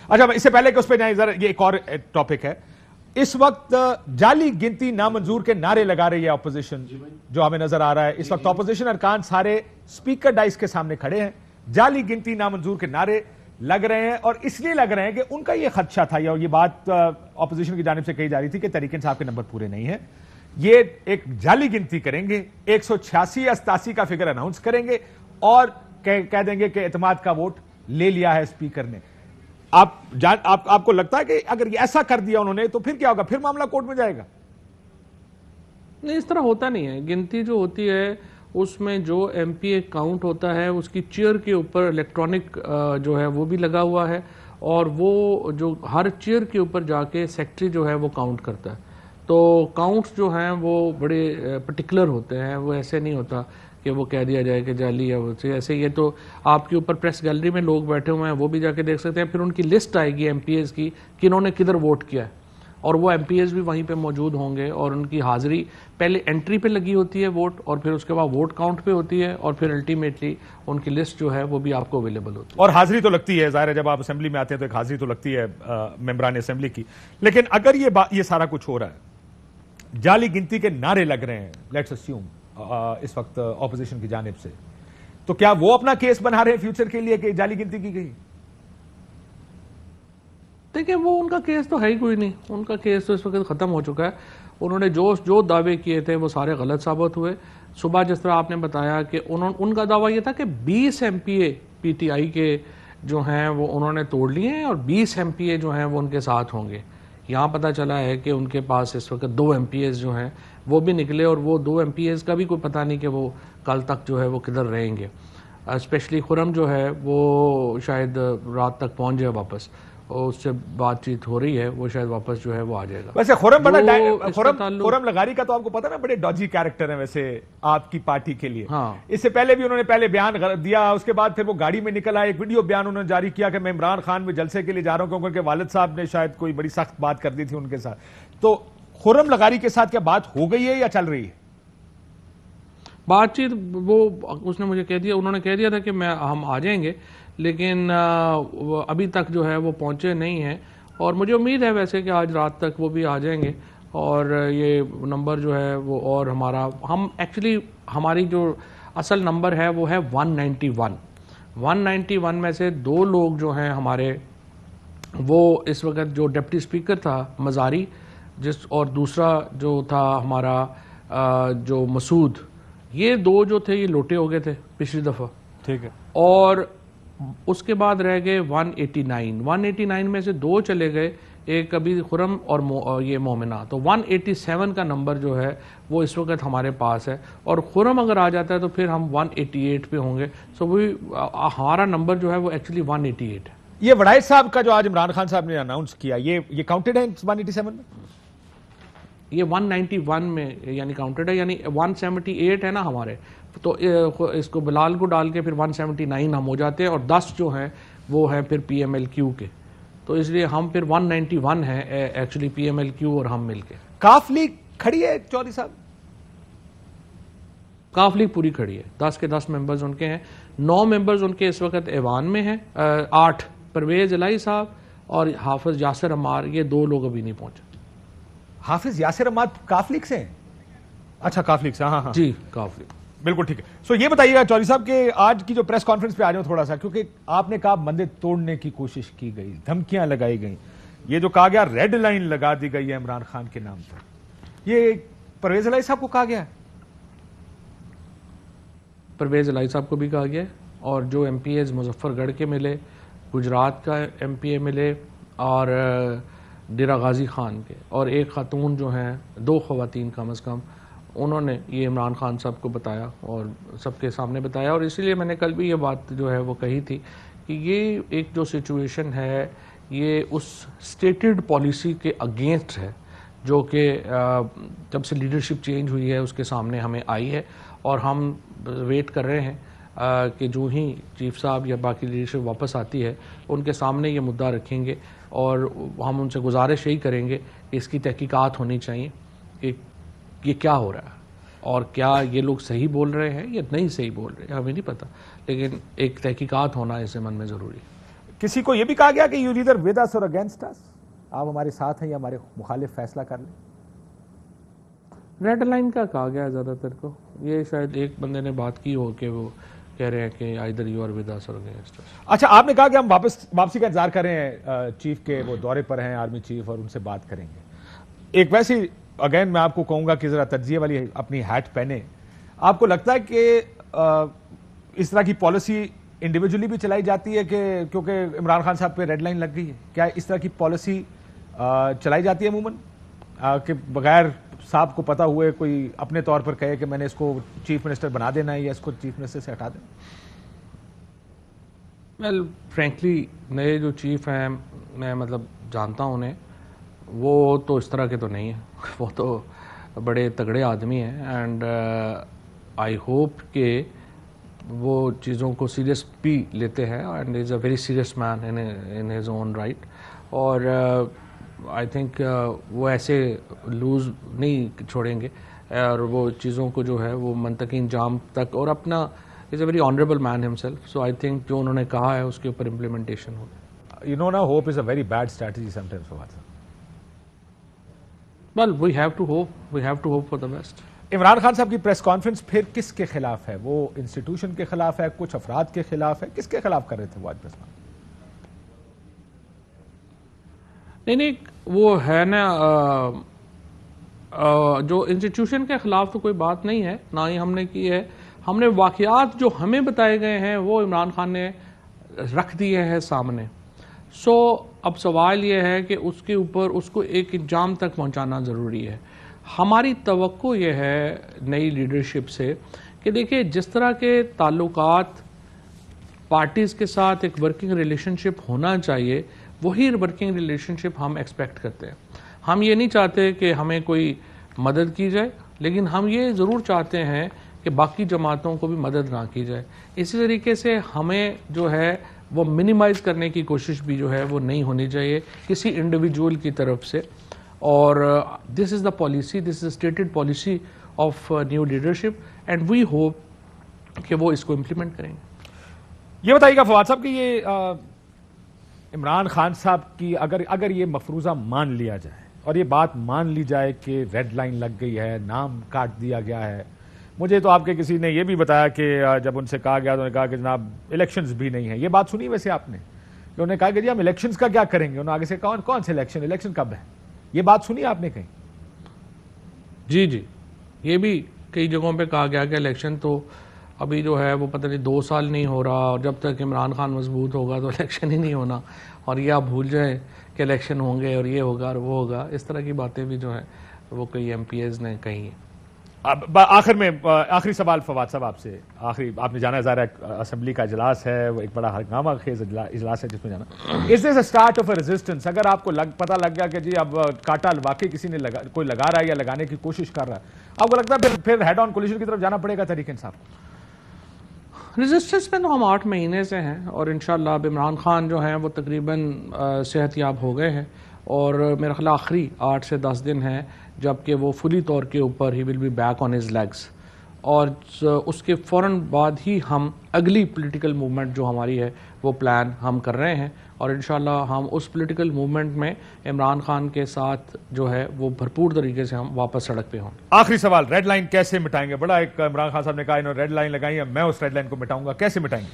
اچھا اس سے پہلے کہ اس پہ جائیں ذرا یہ ایک اور ٹاپک ہے. اس وقت جعلی گنتی نامنظور کے نعرے لگا رہی ہے اپوزیشن, جو ہمیں نظر آ رہا ہے اس وقت اپوزیشن ارکان سارے سپیکر ڈائس کے سامنے کھڑے ہیں, جعلی گنتی نامنظور کے نعرے لگ رہے ہیں, اور اس لیے لگ رہے ہیں کہ ان کا یہ خدشہ تھا, اور یہ بات اپوزیشن کی جانب سے کہی جا رہی تھی کہ تحریک انصاف کے نمبر پورے نہیں ہیں, یہ ایک جعلی گنتی کریں گے, 186 یا 87 کا فگر اناؤنس کریں گے اور کہہ دیں گے کہ اعتماد کا ووٹ لے لیا ہے اسپیکر نے. آپ کو لگتا ہے کہ اگر یہ ایسا کر دیا انہوں نے تو پھر کیا ہوگا, پھر معاملہ کورٹ میں جائے گا؟ نہیں, اس طرح ہوتا نہیں ہے. گنتی جو ہوتی ہے اس میں جو MPA کاؤنٹ ہوتا ہے اس کی چیئر کے اوپر الیکٹرانک جو ہے وہ بھی لگا ہوا ہے, اور وہ جو ہر چیئر کے اوپر جا کے سیکٹری جو ہے وہ کاؤنٹ کرتا ہے. تو کاؤنٹس جو ہیں وہ بڑے پرٹیکولر ہوتے ہیں, وہ ایسے نہیں ہوتا کہ وہ کہہ دیا جائے کہ جعلی ہے وہ ایسے. یہ تو آپ کے اوپر پریس گیلری میں لوگ بیٹھے ہوئے ہیں, وہ بھی جا کے دیکھ سکتے ہیں, پھر ان کی لسٹ آئے گی MPAs کی کہ انہوں نے کدھر ووٹ کیا ہے, اور وہ MPAs بھی وہیں پہ موجود ہوں گے, اور ان کی حاضری پہلے انٹری پہ لگی ہوتی ہے ووٹ, اور پھر اس کے بعد ووٹ کاؤنٹ پہ ہوتی ہے, اور پھر الٹیمیٹلی ان کی لسٹ جو ہے وہ بھی آپ کو اویلیبل ہوتی ہے. اور حاضری تو لگتی ہے, ظاہر ہے جب آپ اسمبلی میں آتے ہیں تو ایک حاضری تو لگتی ہے ممبران اسمبلی کی. لیکن اگر یہ سارا کچھ ہو رہا ہے, جعلی گنتی کے نعرے لگ رہے ہیں لیٹس اسیوم اس وقت اپوزیشن کی جانب سے, تو کیا وہ اپنا کیس بنا رہے ہیں فیوچر کے لیے کہ جعلی گنتی کی گئی؟ دیکھیں وہ ان کا کیس تو ہے ہی کوئی نہیں, ان کا کیس تو اس وقت ختم ہو چکا ہے. انہوں نے جو دعوے کیے تھے وہ سارے غلط ثابت ہوئے. صبح جس طرح آپ نے بتایا کہ ان کا دعویٰ یہ تھا کہ 20 MPA PTI کے جو ہیں وہ انہوں نے توڑ لیے ہیں, اور 20 MPA جو ہیں وہ ان کے ساتھ ہوں گے. یہاں پتہ چلا ہے کہ ان کے پاس اس وقت 2 MPAs جو ہیں وہ بھی نکلے, اور وہ 2 MPAs کا بھی کوئی پتہ نہیں کہ وہ کل تک جو ہے وہ کدھر رہیں گے. اسپیشلی خرم جو ہے وہ شاید رات تک پہنچ جائے واپس, اور اس سے بات چیت ہو رہی ہے, وہ شاید واپس جو ہے وہ آ جائے گا. ویسے خرم لغاری کا تو آپ کو پتا نا بڑے ڈاجی کیریکٹر ہیں ویسے آپ کی پارٹی کے لیے. ہاں, اس سے پہلے بھی انہوں نے پہلے بیان دیا, اس کے بعد پھر وہ گاڑی میں نکل آئے, ایک ویڈیو بیان انہوں نے جاری کیا کہ میں عمران خان میں جلسے کے لیے جا رہا ہوں کیونکہ ان کے والد صاحب نے شاید کوئی بڑی سخت بات کر دی تھی ان کے ساتھ. تو خرم لغاری کے ساتھ کیا بات ہو گئی ہے یا چل رہی ہے بات چیت؟ وہ اس نے مجھے کہہ دیا, انہوں نے کہہ دیا تھا کہ ہم آ جائیں گے, لیکن ابھی تک جو ہے وہ پہنچے نہیں ہیں, اور مجھے امید ہے ویسے کہ آج رات تک وہ بھی آ جائیں گے. اور یہ نمبر جو ہے وہ, اور ایکچولی ہماری جو اصل نمبر ہے وہ ہے 191. 191 میں سے 2 لوگ جو ہیں ہمارے, وہ اس وقت جو ڈپٹی اسپیکر تھا مزاری اور دوسرا جو تھا ہمارا جو مسعود, یہ 2 جو تھے یہ لوٹے ہو گئے تھے پچھلی دفعہ. ٹھیک ہے, اور اس کے بعد رہ گئے 189 میں سے 2 چلے گئے, ایک ابھی خرم اور یہ مومنہ. تو 187 کا نمبر جو ہے وہ اس وقت ہمارے پاس ہے, اور خرم اگر آ جاتا ہے تو پھر ہم 188 پہ ہوں گے. سو وہی ہمارا نمبر جو ہے وہ ایکچولی 188 ہے. یہ وڑائچ صاحب کا جو آج عمران خان صاحب نے اناؤنس کیا, یہ کاؤنٹڈ ہے 187 میں؟ یہ 191 میں یعنی کاؤنٹڈ ہے، یعنی 178 ہے نا ہمارے، تو اس کو بلال کو ڈال کے پھر 179 ہم ہو جاتے ہیں، اور 10 جو ہیں وہ ہیں پھر پی ایم ایل کیو کے، تو اس لیے ہم پھر 191 ہیں actually P M L Q اور ہم مل کے۔ کاف لیگ کھڑی ہے چودھری صاحب؟ کاف لیگ پوری کھڑی ہے، 10 کے 10 ممبرز ان کے ہیں، 9 ممبرز ان کے اس وقت ایوان میں ہیں، 8 پرویز الہی صاحب اور حافظ یاسر عمار، یہ 2 لوگ ابھی نہیں پہنچے۔ حافظ یاسر عمار کاف لیگ سے ہیں؟ اچھا کاف لیگ سے، ہاں ہاں جی کاف لیگ، بالکل ٹھیک ہے۔ سو یہ بتائیے گا چودھری صاحب کہ آج کی جو پریس کانفرنس پہ آ جاؤ تھوڑا سا، کیونکہ آپ نے کہا بندے توڑنے کی کوشش کی گئی، دھمکیاں لگائی گئیں، یہ جو کہا گیا ریڈ لائن لگا دی گئی ہے عمران خان کے نام پر، یہ پرویز الہی صاحب کو کہا گیا ہے؟ پرویز الہی صاحب کو بھی کہا گیا ہے، اور جو ایم پی ایز مظفر گڑھ کے ملے، گجرات کا ایم پی اے ملے، اور ڈیرہ غازی خان کے، اور ایک خاتون جو ہیں، 2 خواتین کم از کم، انہوں نے یہ عمران خان صاحب کو بتایا اور سب کے سامنے بتایا، اور اسی لیے میں نے کل بھی یہ بات جو ہے وہ کہی تھی کہ یہ ایک جو سچویشن ہے یہ اس سٹیٹڈ پالیسی کے اگینسٹ ہے جو کہ جب سے لیڈرشپ چینج ہوئی ہے اس کے سامنے ہمیں آئی ہے، اور ہم ویٹ کر رہے ہیں کہ جو ہی چیف صاحب یا باقی لیڈرشپ واپس آتی ہے ان کے سامنے یہ مدعا رکھیں گے، اور ہم ان سے گزارش یہی کریں گے کہ اس کی تحقیقات ہونی چاہیے کہ یہ کیا ہو رہا ہے، اور کیا یہ لوگ صحیح بول رہے ہیں یا نہیں صحیح بول رہے ہیں، ہمیں نہیں پتہ، لیکن ایک تحقیقات ہونا اس زمن میں ضروری ہے۔ کسی کو یہ بھی کہا گیا کہ یو ایدر ود اس اور اگینسٹ اس، آپ ہمارے ساتھ ہیں یا ہمارے مخالف، فیصلہ کر لیں؟ ریڈ لائن کا کہا گیا ہے زیادہ تر کو، یہ شاید ایک بندے نے بات کی ہو کہ وہ کہہ رہے ہیں کہ either you are with us اور اگینسٹ اس۔ اچھا آپ نے کہا کہ ہم واپسی کا انتظار کر رہے ہیں، چیف کے وہ دورے پر ہیں آرمی چیف، اور ان سے بات کریں گے۔ ایک ویسی اگین میں آپ کو کہوں گا کہ ذرا تجزیے والی اپنی ہیٹ پہنے، آپ کو لگتا ہے کہ اس طرح کی پالیسی انڈیویجولی بھی چلائی جاتی ہے کہ کیونکہ عمران خان صاحب پہ ریڈ لائن لگ گئی ہے، کیا اس طرح کی پالیسی چلائی جاتی ہے عموماً کہ بغیر صاحب کو پتا ہوئے کوئی اپنے طور پر کہے کہ میں نے اس کو چیف منسٹر بنا دینا ہے یا اس کو چیف منسٹر سے ہٹا دینا؟ ویل فرینکلی نئے جو چیف ہیں میں مطلب جانتا ہوں انہیں، وہ تو اس طرح کے تو نہیں ہیں، وہ تو بڑے تگڑے آدمی ہیں، اینڈ آئی ہوپ کہ وہ چیزوں کو سیریس بھی لیتے ہیں، and is a very serious man in his own right, اور آئی تھنک وہ ایسے لوز نہیں چھوڑیں گے، اور وہ چیزوں کو جو ہے وہ منطقی انجام تک، اور اپنا is a very honourable man himself, so I think جو انہوں نے کہا ہے اس کے اوپر امپلیمنٹیشن ہوگی۔ یو نو نا hope is a very bad strategy sometimes for what's well we have to hope for the best. Imran Khan sahib کی پریس کانفرنس پھر کس کے خلاف ہے؟ وہ انسٹیٹیوشن کے خلاف ہے، کچھ افراد کے خلاف ہے، کس کے خلاف کر رہے تھے وہ آج پریس کانفرنس؟ نہیں وہ ہے نا جو انسٹیٹیوشن کے خلاف تو کوئی بات نہیں ہے، نہ ہی ہم نے کی ہے، ہم نے واقعات جو ہمیں بتائے گئے ہیں وہ عمران خان نے رکھ دیے ہیں سامنے، سو اب سوال یہ ہے کہ اس کے اوپر اس کو ایک انجام تک پہنچانا ضروری ہے۔ ہماری توقع یہ ہے نئی لیڈرشپ سے کہ دیکھیں جس طرح کے تعلقات پارٹیز کے ساتھ ایک ورکنگ ریلیشن شپ ہونا چاہیے، وہی ورکنگ ریلیشن شپ ہم ایکسپیکٹ کرتے ہیں۔ ہم یہ نہیں چاہتے کہ ہمیں کوئی مدد کی جائے، لیکن ہم یہ ضرور چاہتے ہیں کہ باقی جماعتوں کو بھی مدد نہ کی جائے۔ اسی طریقے سے ہمیں جو ہے وہ منیمائز کرنے کی کوشش بھی جو ہے وہ نہیں ہونی چاہیے کسی انڈیویجول کی طرف سے، اور this is the policy, this is stated policy of new leadership, and we hope کہ وہ اس کو امپلیمنٹ کریں گے۔ یہ بتائیے گا فواد صاحب کہ یہ عمران خان صاحب کی اگر یہ مفروضہ مان لیا جائے اور یہ بات مان لی جائے کہ ریڈ لائن لگ گئی ہے، نام کاٹ دیا گیا ہے، مجھے تو آپ کے کسی نے یہ بھی بتایا کہ جب ان سے کہا گیا تو انہوں نے کہا کہ جناب الیکشنز بھی نہیں ہیں، یہ بات سنی ویسے آپ نے کہ انہوں نے کہا کہ جی ہم الیکشنز کا کیا کریں گے، انہوں نے آگے سے کہا کون سے الیکشن کب ہے، یہ بات سنی آپ نے کہیں؟ جی یہ بھی کئی جگہوں پہ کہا گیا کہ الیکشن تو ابھی جو ہے وہ پتہ نہیں 2 سال نہیں ہو رہا، اور جب تک عمران خان مضبوط ہوگا تو الیکشن ہی نہیں ہونا، اور یہ آپ بھول جائیں کہ الیکشن ہوں گے اور یہ ہوگا اور وہ ہوگا، اس طرح کی باتیں بھی جو ہیں وہ کئی ایم پی ایز نے کہی ہیں۔ اب آخر میں آخری سوال فواد صاحب آپ سے، آخری آپ نے جانا ہے ظاہر ہے اسمبلی کا اجلاس ہے، وہ ایک بڑا ہنگامہ خیز اجلاس ہے جس میں جانا، is this a start of a resistance? اگر آپ کو پتہ لگ گیا کہ جی اب کاٹا واقعی کسی نے کوئی لگا رہا ہے یا لگانے کی کوشش کر رہا ہے، آپ کو لگتا ہے پھر ہیڈ آن کولیشن کی طرف جانا پڑے گا تحریک انصاف کو؟ ریزسٹنس میں تو ہم 8 مہینے سے ہیں، اور انشاءاللہ اب عمران خان جو ہیں وہ تقریباً صحت یاب ہو گئے ہیں، اور میرا خیال آخری 8 سے 10 دن ہیں جبکہ وہ فلی طور کے اوپر ہی will be back on his legs, اور اس کے فوراً بعد ہی ہم اگلی پولیٹیکل موومنٹ جو ہماری ہے وہ پلان ہم کر رہے ہیں، اور انشاءاللہ ہم اس پولیٹیکل موومنٹ میں عمران خان کے ساتھ جو ہے وہ بھرپور طریقے سے ہم واپس سڑک پہ ہوں۔ آخری سوال، ریڈ لائن کیسے مٹائیں گے؟ بڑا ایک عمران خان صاحب نے کہا انہوں نے ریڈ لائن لگائی ہے، میں اس ریڈ لائن کو مٹاؤں گا، کیسے مٹائیں گے؟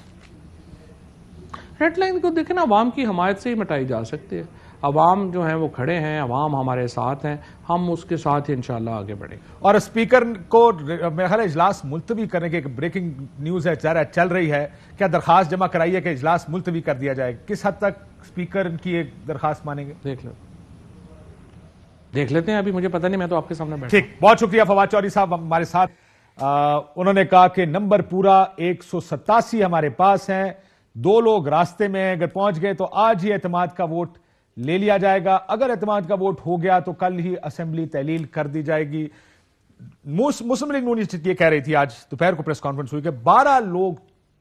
ریڈ لائن کو دیکھیں نا، عوام کی حمایت سے ہی مٹائی جا سکتی ہے، عوام جو ہیں وہ کھڑے ہیں، عوام ہمارے ساتھ ہیں، ہم اس کے ساتھ ہی انشاءاللہ آگے بڑھیں گے۔ اور اسپیکر کو میرا خیال ہے اجلاس ملتوی کرنے کی ایک بریکنگ نیوز ہے چل رہی ہے، کیا درخواست جمع کرائی ہے کہ اجلاس ملتوی کر دیا جائے؟ کس حد تک اسپیکر کی ایک درخواست مانیں گے؟ دیکھ لیتے ہیں، ابھی مجھے پتہ نہیں، میں تو آپ کے سامنے بیٹھا۔ ٹھیک، بہت شکریہ فواد چودھری صاحب ہمارے ساتھ۔ انہوں نے کہا کہ نمبر پورا 187 ہمارے پاس ہیں، 2 لوگ راستے میں ہیں، اگر پہنچ گئے تو آج ہی اعتماد کا ووٹ لے لیا جائے گا، اگر اعتماد کا ووٹ ہو گیا تو کل ہی اسمبلی تحلیل کر دی جائے گی۔ مسلم لیگ نون یہ کہہ رہی تھی، آج دوپہر کو پریس کانفرنس ہوئی کہ 12 لوگ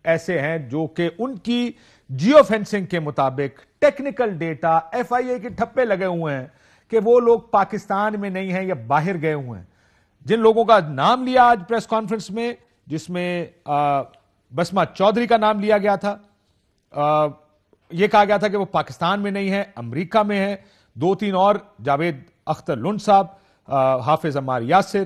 ایسے ہیں جو کہ ان کی جیو فینسنگ کے مطابق ٹیکنیکل ڈیٹا ایف آئی اے کے ٹھپے لگے ہوئے ہیں کہ وہ لوگ پاکستان میں نہیں ہیں یا باہر گئے ہوئے ہیں۔ جن لوگوں کا نام لیا آج پریس کانفرنس میں، جس میں بسمہ چودھری کا نام لیا گیا تھا، یہ کہا گیا تھا کہ وہ پاکستان میں نہیں ہے، امریکہ میں ہے، 2-3 اور جاوید اختر لنڈ صاحب، حافظ عمار یاسر،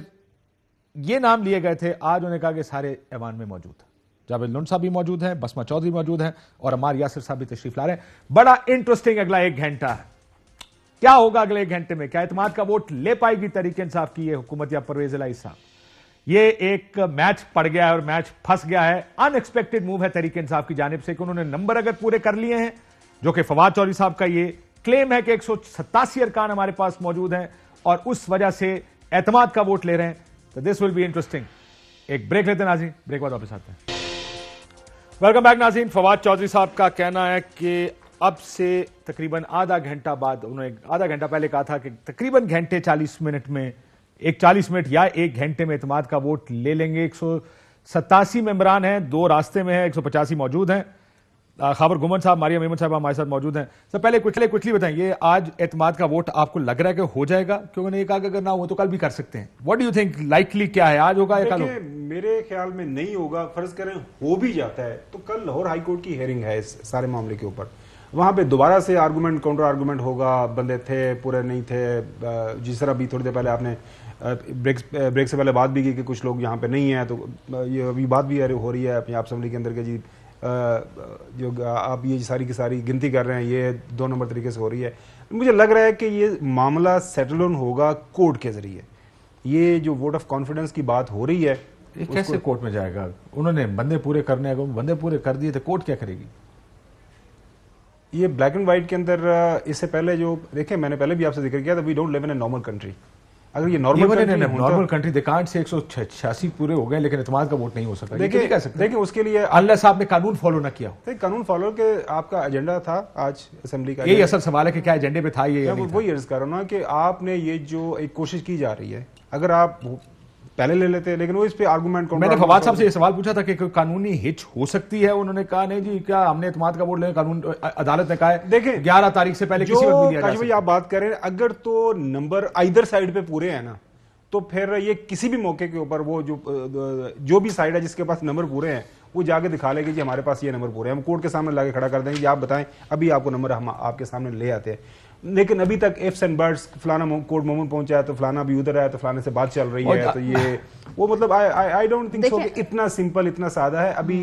یہ نام لیے گئے تھے۔ آج انہوں نے کہا کہ سارے ایوان میں موجود ہیں، جاوید لنڈ صاحب بھی موجود ہیں، بسمہ چودھری موجود ہیں، اور عمار یاسر صاحب بھی تشریف لا رہے ہیں۔ بڑا انٹرسٹنگ اگلا 1 گھنٹہ ہے، کیا ہوگا اگلے 1 گھنٹے میں؟ کیا اعتماد کا ووٹ لے پائے گی تحریک انصاف کی یہ حکومت یا پرویز الہی صاحب؟ یہ ایک میچ پڑ گیا ہے اور میچ پھنس گیا ہے۔ ان ایکسپیکٹڈ موو ہے تحریک انصاف کی جانب سے کہ انہوں نے نمبر اگر پورے کر لیے ہیں، جو کہ فواد چودھری صاحب کا یہ کلیم ہے کہ 187 ارکان ہمارے پاس موجود ہیں اور اس وجہ سے اعتماد کا ووٹ لے رہے ہیں، تو دس ول بی انٹرسٹنگ۔ ایک بریک لیتے ہیں ناظرین، بریک بعد واپس آتے ہیں۔ ویلکم بیک ناظرین۔ فواد چودھری صاحب کا کہنا ہے کہ اب سے تقریباً آدھا گھنٹہ بعد، انہوں نے آدھا گھنٹہ پہلے کہا تھا کہ تقریباً گھنٹے 40 منٹ میں، 40 منٹ یا 1 گھنٹے میں اعتماد کا ووٹ لے لیں گے۔ 187 ممبران ہیں، 2 راستے میں ہیں، 185 موجود ہیں۔ خابر گمن صاحب، ماریا میمن صاحب ہمارے ساتھ موجود ہیں۔ سب پہلے کچھ بتائیں، یہ آج اعتماد کا ووٹ آپ کو لگ رہا ہے کہ ہو جائے گا؟ کیونکہ انہوں نے کہا کہ اگر نہ ہو تو کل بھی کر سکتے ہیں۔ What do you think likely کیا ہے، آج ہوگا یا کل ہوگا؟ میرے خیال میں نہیں ہوگا، فرض کریں ہو بھی جاتا ہے تو کل لاہور ہائی کورٹ کی ہیئرنگ ہے اس سارے معاملے کے اوپر، وہاں پہ دوبارہ سے آرگومنٹ کاؤنٹر آرگومنٹ ہوگا، بندے تھے پورے نہیں تھے، جس طرح بھی تھوڑی دیر پہلے آپ نے بریک سے پہلے بات بھی کی کہ کچھ لوگ یہاں پہ نہیں ہیں، تو یہ ابھی بات بھی ہو رہی ہے پنجاب اسمبلی کے اندر کہ جی جو آپ یہ ساری کی ساری گنتی کر رہے ہیں یہ 2 نمبر طریقے سے ہو رہی ہے۔ مجھے لگ رہا ہے کہ یہ معاملہ سیٹل آن ہوگا کورٹ کے ذریعے۔ یہ جو ووٹ آف کانفیڈنس کی بات ہو رہی ہے، یہ کیسے کورٹ میں جائے گا؟ انہوں نے بندے پورے کرنے ہیں، بندے پورے کر دیے تھے، کورٹ کیا کرے گی؟ یہ بلیک اینڈ وائٹ کے اندر اس سے پہلے جو دیکھیں، میں نے پہلے بھی آپ سے ذکر کیا تھا، we don't live in a normal country. اگر یہ نارمل کنٹری دکان سے 186 پورے ہو گئے لیکن اعتماد کا ووٹ نہیں ہو سکتا، دیکھیں اس کے لیے اللہ صاحب نے قانون فالو نہ کیا ہو۔ قانون فالو کے آپ کا ایجنڈا تھا آج اسمبلی کا، یہی اصل سوال ہے کہ کیا ایجنڈے پہ تھا یہ؟ وہی عرض کر رہا ہوں کہ آپ نے یہ جو ایک کوشش کی جا رہی ہے، اگر آپ پہلے لے لیتے، لیکن وہ اس پہ آرگومنٹ، میں نے فواد صاحب سے یہ سوال پوچھا تھا کہ کوئی قانونی ہچ ہو سکتی ہے، انہوں نے کہا نہیں جی، کیا ہم نے اعتماد کا ووٹ لے، قانون عدالت نے کہا ہے دیکھیں 11 تاریخ سے پہلے کسی وقت بھی لیا جا سکتا ہے۔ آپ بات کریں، اگر تو نمبر آئیدر سائیڈ پہ پورے ہیں نا، تو پھر یہ کسی بھی موقع کے اوپر وہ جو بھی سائیڈ ہے جس کے پاس نمبر پورے ہیں وہ جا کے دکھا لے گی جی ہمارے پاس یہ نمبر پورے ہیں، ہم کورٹ کے سامنے لا کے کھڑا کر دیں گے، آپ بتائیں ابھی آپ کو نمبر ہم آپ کے سامنے لے آتے ہیں۔ لیکن ابھی تک ایفس اینڈ برڈس، فلانا کورٹ مومنٹ پہنچا ہے تو فلانا بھی ادھر ہے تو فلانے سے بات چل رہی ہے، تو یہ وہ مطلب آئی ڈونٹ تھنک سو کہ اتنا سمپل، اتنا سادہ ہے۔ ابھی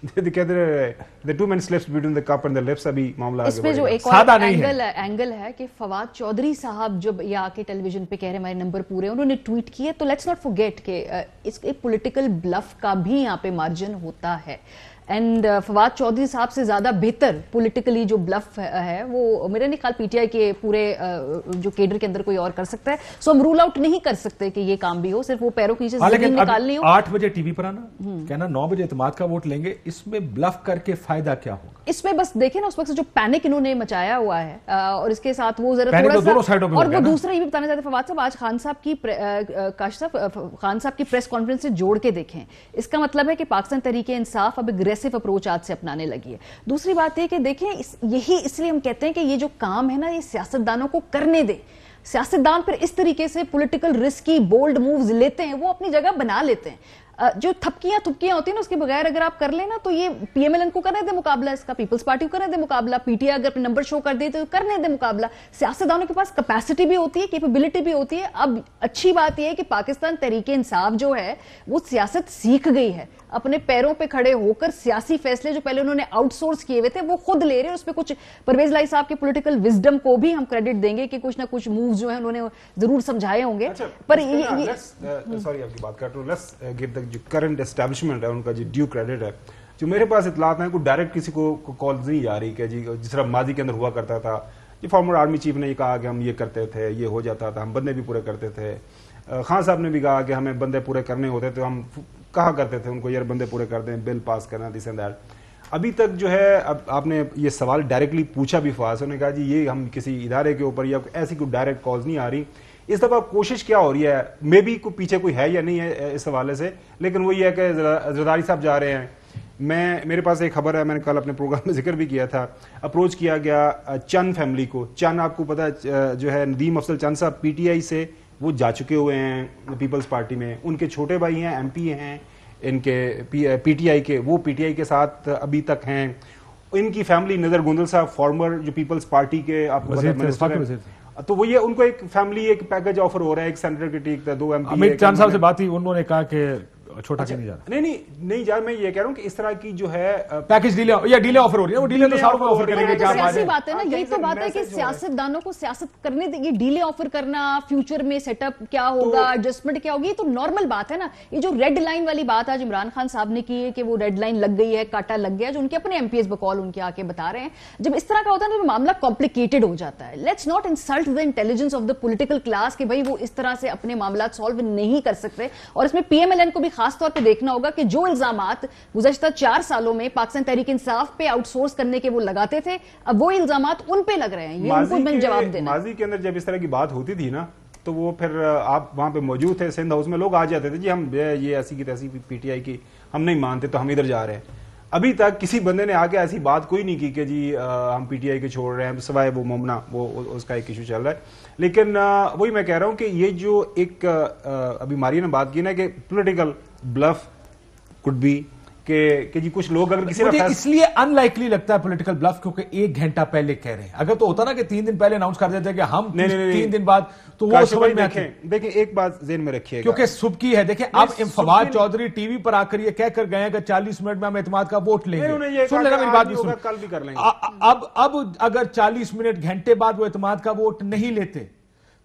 the two men slips between the cup and the lips، ابھی معاملہ اس میں جو ایک اور اینگل ہے کہ فواد چودھری صاحب جب یہ آ کے ٹیلی ویژن پہ کہہ رہے ہمارے نمبر پورے، انہوں نے ٹویٹ کیے، تو لیٹس ناٹ فورگیٹ کہ اس ایک پولیٹیکل بلف کا بھی یہاں پہ مارجن ہوتا ہے۔ اینڈ فواد چودھری صاحب سے زیادہ بہتر پولیٹیکلی جو بلف ہے وہ میرا نہیں خیال پی ٹی آئی کے پورے جو کیڈر کے اندر کوئی اور کر سکتا ہے. سو ہم رول آؤٹ نہیں کر سکتے کہ یہ کام بھی ہو, صرف وہ پیروں کے نیچے زمین نکالنی ہو. 8 بجے ٹی وی پر آنا کہنا 9 بجے اعتماد کا ووٹ لیں گے, اس میں بلف کر کے فائدہ کیا ہوگا؟ اس میں بس دیکھیں نا اس وقت جو پینک انہوں نے مچایا ہوا ہے اور اس کے ساتھ وہ ذرا تھوڑا سا, اور وہ دوسرا یہ بھی بتانا چاہتے ہیں فواد صاحب, آج خان صاحب کی کاشف صاحب خان صاحب کی پریس کانفرنس سے جوڑ کے دیکھیں, اس کا مطلب ہے کہ پاکستان تحریک انصاف اب اگریسو اپروچ آج سے اپنانے لگی ہے. دوسری بات یہ کہ دیکھیں یہی اس لیے ہم کہتے ہیں کہ یہ جو کام ہے نا یہ سیاستدانوں کو کرنے دیں. سیاستدان پھر اس طریقے سے پولیٹیکل رسکی بولڈ مووز لیتے ہیں, وہ اپنی جگہ بنا لیتے ہیں. جو تھپکیاں ہوتی ہیں نا اس کے بغیر اگر آپ کر لیں نا تو یہ پی ایم ایل این کو کرنے دے مقابلہ, اس کا پیپلز پارٹی کو کرنے دے مقابلہ, پی ٹی آئی اگر نمبر شو کر دے تو کرنے دے مقابلہ. سیاستدانوں کے پاس کیپیسٹی بھی ہوتی ہے, کیپیبلٹی بھی ہوتی ہے. اب اچھی بات یہ ہے کہ پاکستان تحریک انصاف جو ہے وہ سیاست سیکھ گئی ہے, اپنے پیروں پہ کھڑے ہو کر سیاسی فیصلے جو پہلے انہوں نے آؤٹ سورس کیے ہوئے تھے وہ خود لے رہے ہیں. اس پہ کچھ پرویز لائی صاحب کے پولیٹیکل وزڈم کو بھی ہم کریڈٹ دیں گے کہ کچھ نہ کچھ مووز جو ہیں انہوں نے ضرور سمجھائے ہوں گے. پر سوری آپ کی بات کر رہا ہوں, لیٹس گیو دی جو کرنٹ اسٹیبلشمنٹ ہے ان کا جو ڈیو کریڈٹ ہے. جو میرے پاس اطلاعات ہیں کوئی ڈائریکٹ کسی کو کالز نہیں جا رہی کہ جی جس طرح ماضی کے اندر ہوا کرتا تھا, جو فارمر آرمی چیف نے یہ کہا کہ ہم یہ کرتے تھے, یہ ہو جاتا تھا, ہم بندے بھی پورے کرتے تھے. خان صاحب نے بھی کہا کہ ہمیں بندے پورے کرنے ہوتے تو ہم کہا کرتے تھے ان کو یار بندے پورے کر دیں, بل پاس کرنا, دس اینڈ دیٹ. ابھی تک جو ہے اب آپ نے یہ سوال ڈائریکٹلی پوچھا بھی فواز نے کہا جی یہ ہم کسی ادارے کے اوپر یا ایسی کوئی ڈائریکٹ کالز نہیں آ رہی. اس دفعہ کوشش کیا ہو رہی ہے, مے بی کوئی پیچھے کوئی ہے یا نہیں ہے اس حوالے سے, لیکن وہ یہ ہے کہ زرداری صاحب جا رہے ہیں. میرے پاس ایک خبر ہے, میں نے کل اپنے پروگرام میں ذکر بھی کیا تھا, اپروچ کیا گیا چند فیملی کو. چند آپ کو پتا جو ہے ندیم افضل چند صاحب پی ٹی آئی سے وہ جا چکے ہوئے ہیں پیپلز پارٹی میں, ان کے چھوٹے بھائی ہیں ایم پی ہیں ان کے پی ٹی آئی کے, وہ پی ٹی آئی کے ساتھ ابھی تک ہیں. ان کی فیملی نظر گوندل صاحب فارمر جو پیپلز پارٹی کے آپ کو تو وہ یہ ان کو ایک فیملی ایک پیکج آفر ہو رہا ہے, ایک سینیٹر کی ٹیک 2 ایم پی. امت چاند صاحب سے بات ہوئی, انہوں نے کہا کہ چھوٹا نہیں جا رہا. نہیں جا, میں یہ کہہ رہا ہوں کہ اس طرح کی جو ہے پیکج ڈیلے آفر ہو رہی ہے, وہ ڈیلے تو ساروں کو آفر کریں گے. سیاسی بات ہے نا, یہی تو بات ہے کہ سیاستدانوں کو سیاست کرنے دیں. یہ ڈیلے آفر کرنا, فیوچر میں سیٹ اپ کیا ہوگا, ایڈجسٹمنٹ کیا ہوگی, یہ تو نارمل بات ہے نا. یہ جو ریڈ لائن والی بات آج عمران خان صاحب نے کی ہے کہ وہ ریڈ لائن لگ گئی ہے, کاٹا لگ گیا, جو ان کے اپنے ایم پی ایس بقول ان کے آ کے بتا رہے ہیں. جب اس طرح کا ہوتا ہے تو معاملہ کمپلیکیٹڈ ہو جاتا ہے. Let's not insult the intelligence of the political class کہ بھائی وہ اس طرح سے اپنے معاملات سالو نہیں کر سکتے. اور اس میں پی ایم ایل این کو بھی خاص طور پہ دیکھنا ہوگا کہ جو الزامات گزشتہ 4 سالوں میں پاکستان تحریک انصاف پہ آؤٹ سورس کرنے کے وہ لگاتے تھے, اب وہ الزامات ان پہ لگ رہے ہیں. یہ ان کو میں جواب دینا. ماضی کے اندر جب اس طرح کی بات ہوتی تھی نا تو وہ پھر آپ وہاں پہ موجود تھے سندھ ہاؤس میں, لوگ آ جاتے تھے جی ہم یہ ایسی کی تیسی پی ٹی آئی کی ہم نہیں مانتے تو ہم ادھر جا رہے ہیں. ابھی تک کسی بندے نے آ کے ایسی بات کوئی نہیں کی کہ جی ہم پی ٹی آئی کے چھوڑ رہے ہیں, سوائے وہ مومنا, وہ اس کا ایک ایشو چل رہا ہے. لیکن وہی میں کہہ رہا ہوں کہ یہ جو ایک ابھی ماریا نے بات کی نا کہ پولیٹیکل بلف could be کہ جی کچھ لوگ اگر کسی مجھے اس لیے ان لائکلی لگتا ہے پولیٹیکل بلف کیونکہ 1 گھنٹہ پہلے کہہ رہے ہیں. اگر تو ہوتا نا کہ 3 دن پہلے اناؤنس کر دیتے کہ ہم 3 دن بعد, تو وہ سمجھ میں آتے. دیکھیں ایک بات ذہن میں رکھیے گا کیونکہ صبح کی ہے. دیکھیں اب فواد چودھری ٹی وی پر آ کر یہ کہہ کر گئے ہیں کہ 40 منٹ میں ہم اعتماد کا ووٹ لیں گے. سن لینا میری بات بھی سن, کل بھی کر لیں گے. اب اگر 40 منٹ گھنٹے بعد وہ اعتماد کا ووٹ نہیں لیتے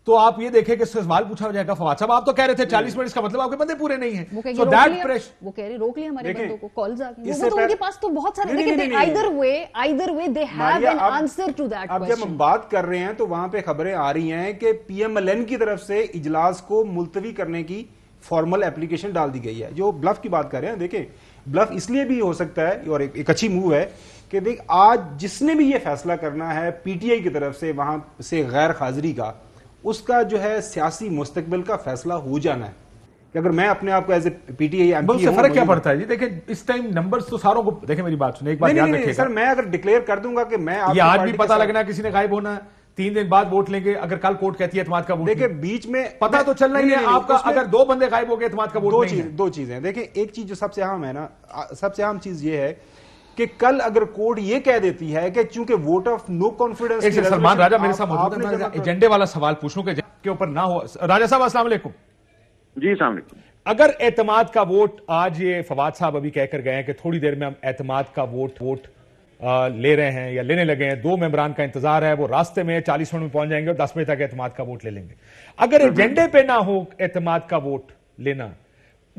تو آپ یہ دیکھیں کہ سوال پوچھا جائے گا فواد صاحب آپ تو کہہ رہے تھے 40 منٹ, اس کا مطلب آپ کے بندے پورے نہیں ہیں. وہ کہہ رہے روک لیا ہمارے بندوں کو, کالز آ گئی, وہ تو ان کے پاس تو بہت سارے لیکن either way they have an answer to that question. اب جب ہم بات کر رہے ہیں تو وہاں پہ خبریں آ رہی ہیں کہ پی ایم ایل این کی طرف سے اجلاس کو ملتوی کرنے کی فارمل اپلیکیشن ڈال دی گئی ہے. جو بلف کی بات کر رہے ہیں, دیکھیں بلف اس لیے بھی ہو سکتا ہے اور ایک اچھی موو ہے کہ دیکھ آج جس نے بھی یہ فیصلہ کرنا ہے پی ٹی آئی کی طرف سے وہاں سے غیر حاضری کا, اس کا جو ہے سیاسی مستقبل کا فیصلہ ہو جانا ہے کہ اگر میں اپنے آپ کو as a P T I M P ہوں. فرق کیا پڑتا ہے جی؟ دیکھیں اس ٹائم نمبرز تو ساروں کو, دیکھیں میری بات سنیں ایک بات یاد رکھیے سر, میں اگر ڈکلیئر کر دوں گا کہ میں یہ آج بھی پتہ لگنا کسی نے غائب ہونا ہے, 3 دن بعد ووٹ لیں گے, اگر کل کورٹ کہتی ہے اعتماد کا ووٹ, دیکھیں بیچ میں پتہ تو چلنا ہی ہے آپ کا. اگر 2 بندے غائب ہو گئے اعتماد کا ووٹ نہیں ہے. 2 چیزیں دیکھیں, ایک چیز جو سب سے اہم ہے نا, سب سے اہم چیز یہ ہے کہ کل اگر کورٹ یہ کہہ دیتی ہے کہ چونکہ ووٹ آف نو کانفیڈنس. ایک سلمان راجہ میرے ساتھ موجود ہے, میں ایجنڈے والا سوال پوچھوں کے اوپر نہ ہو. راجہ صاحب السلام علیکم. جی السلام علیکم. اگر اعتماد کا ووٹ آج یہ فواد صاحب ابھی کہہ کر گئے ہیں کہ تھوڑی دیر میں ہم اعتماد کا ووٹ لے رہے ہیں یا لینے لگے ہیں, 2 ممبران کا انتظار ہے, وہ راستے میں 40 منٹ میں پہنچ جائیں گے اور 10 بجے تک اعتماد کا ووٹ لے لیں گے. اگر ایجنڈے پہ نہ ہو اعتماد کا ووٹ لینا,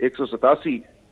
187,